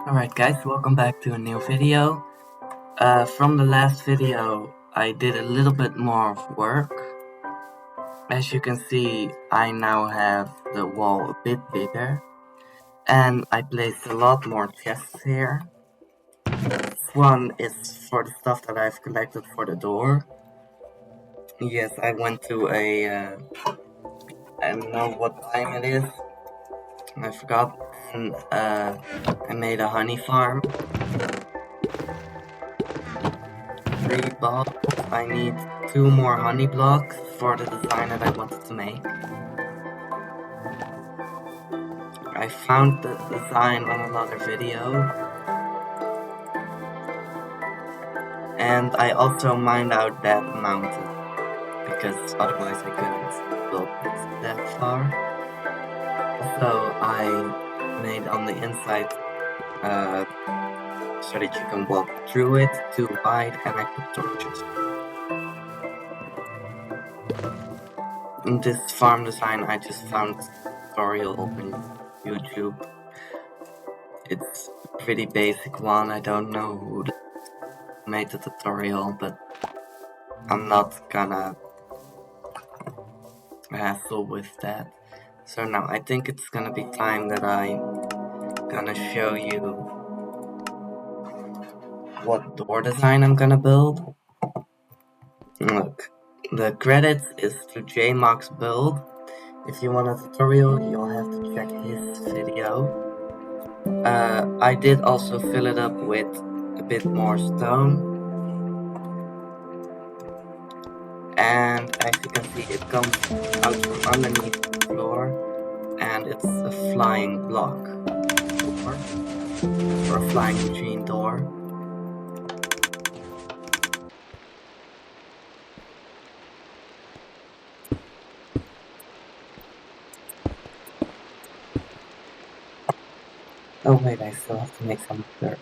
Alright guys, welcome back to a new video. From the last video, I did a little bit more of work. As you can see, I now have the wall a bit bigger. And I placed a lot more chests here. One is for the stuff that I've collected for the door. Yes, I went to I don't know what time it is. I forgot. And I made a honey farm. 3 balls. I need 2 more honey blocks for the design that I wanted to make. I found the design on another video. And I also mined out that mountain, because otherwise I couldn't build it that far. So I made on the inside so that you can walk through it, too wide, and I put torches. In this farm design I just found a tutorial on YouTube. It's a pretty basic one. I don't know who made the tutorial, but I'm not gonna hassle with that. So now I think it's gonna be time that I'm gonna show you what door design I'm gonna build. Look, the credit is to JMox build. If you want a tutorial, you'll have to check his video. I did also fill it up with a bit more stone. And as you can see, it comes out from underneath the floor, and it's a flying block door, or a flying machine door. Oh wait, I still have to make some dirt.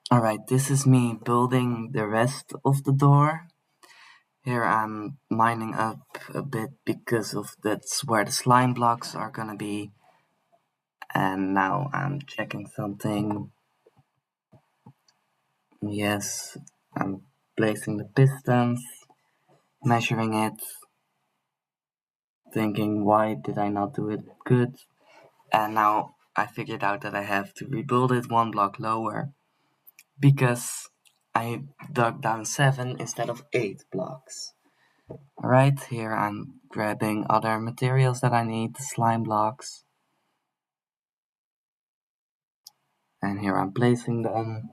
Alright, this is me building the rest of the door. Here I'm mining up a bit because that's where the slime blocks are gonna be. And now I'm checking something. Yes, I'm placing the pistons, measuring it, thinking why did I not do it good. And now I figured out that I have to rebuild it 1 block lower, because I dug down 7 instead of 8 blocks. Alright, here I'm grabbing other materials that I need, slime blocks. And here I'm placing them.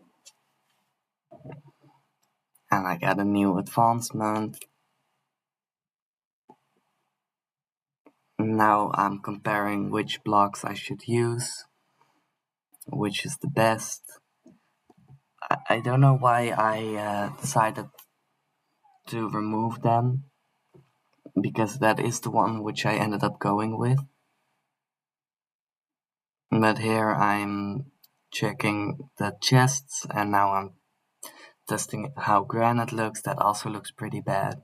And I got a new advancement. Now I'm comparing which blocks I should use, which is the best. I don't know why I decided to remove them, because that is the one which I ended up going with. But here I'm checking the chests, and now I'm testing how granite looks. That also looks pretty bad.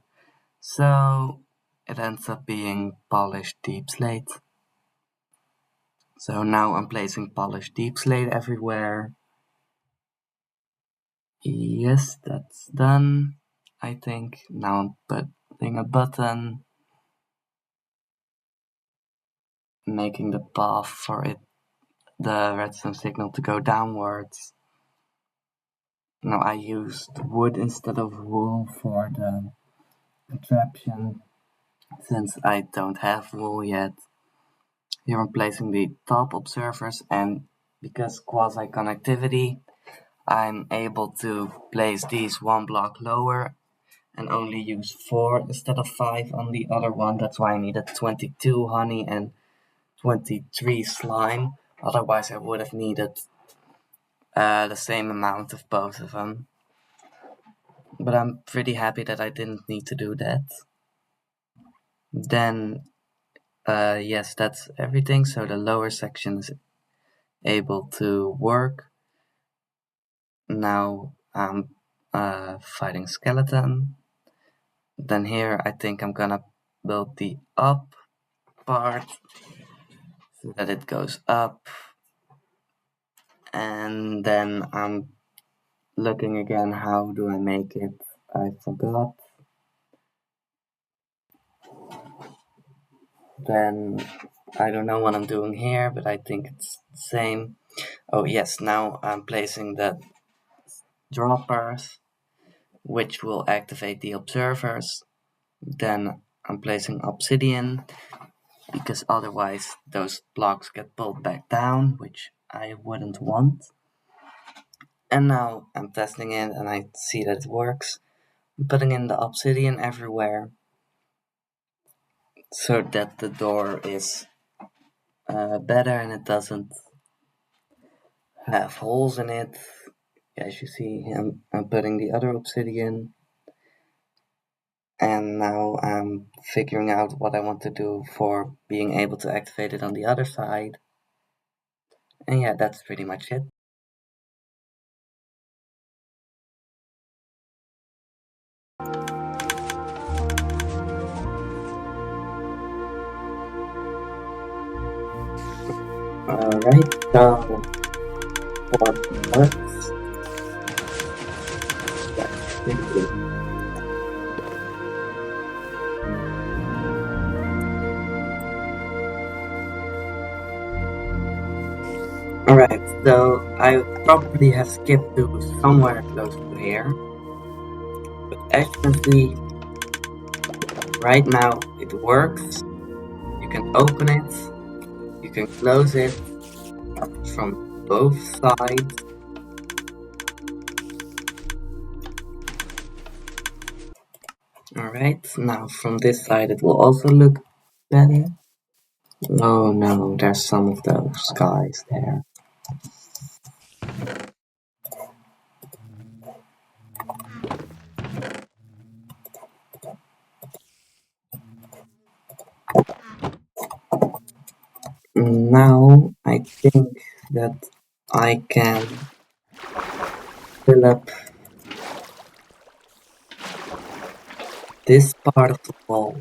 So it ends up being polished deep slate. So now I'm placing polished deep slate everywhere. Yes, that's done, I think. Now I'm putting a button, making the path for the redstone signal to go downwards. Now I used wood instead of wool for the contraption, since I don't have wool yet. Here I'm placing the top observers, and because quasi-connectivity, I'm able to place these 1 block lower and only use 4 instead of 5 on the other one. That's why I needed 22 honey and 23 slime. Otherwise I would have needed the same amount of both of them. But I'm pretty happy that I didn't need to do that. Then, yes, that's everything. So the lower section is able to work. Now I'm fighting skeleton. Then here I think I'm gonna build the up part so that it goes up. And then I'm looking again, how do I make it? I forgot. Then I don't know what I'm doing here, but I think it's the same. Oh yes, now I'm placing the droppers, which will activate the observers. Then I'm placing obsidian, because otherwise those blocks get pulled back down, which I wouldn't want. And now I'm testing it and I see that it works. I'm putting in the obsidian everywhere so that the door is better and it doesn't have holes in it. As you see, I'm putting the other obsidian, and now I'm figuring out what I want to do for being able to activate it on the other side. And yeah, that's pretty much it. Alright, so for parts, that's pretty good. Alright, so I probably have skipped to somewhere close to here. But as you can see, right now it works. You can open it, you can close it from both sides. Alright, now from this side it will also look better. Oh no, there's some of those guys there. Now I think that I can fill up this part of the wall.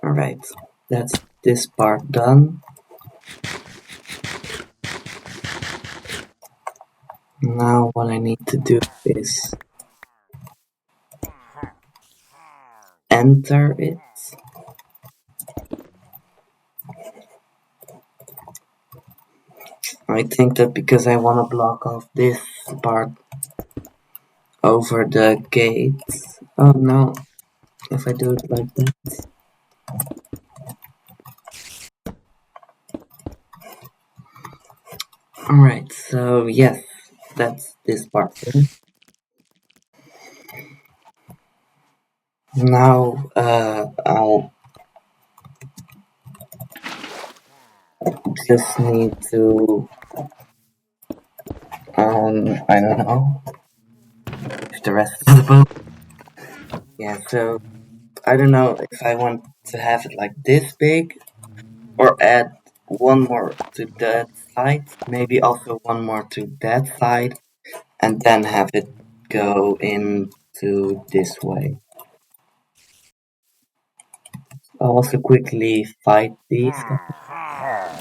Alright, that's this part done. Now what I need to do is enter it. I think that because I want to block off this part over the gate. Oh no, if I do it like that. Alright, so yes, that's this part done. Now I'll just need to I don't know if the rest of the boat. Yeah, so I don't know if I want to have it like this big or add one more to that side, maybe also one more to that side, and then have it go into this way. I'll also quickly fight these guys.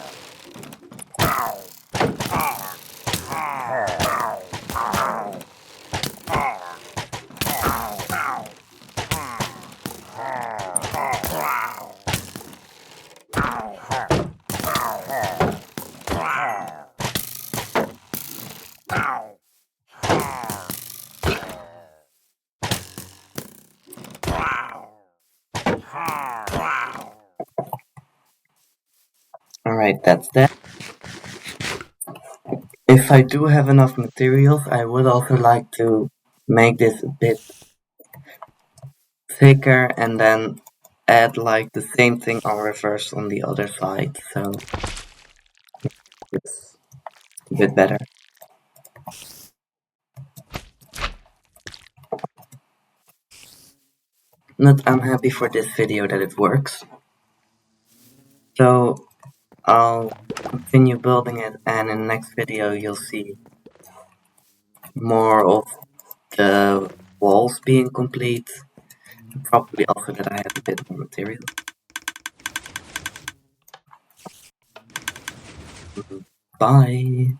Alright, that's that. If I do have enough materials, I would also like to make this a bit thicker and then add like the same thing on reverse on the other side, so it's a bit better. But I'm happy for this video that it works. So I'll continue building it, and in the next video you'll see more of the walls being complete. Probably also that I have a bit more material. Bye.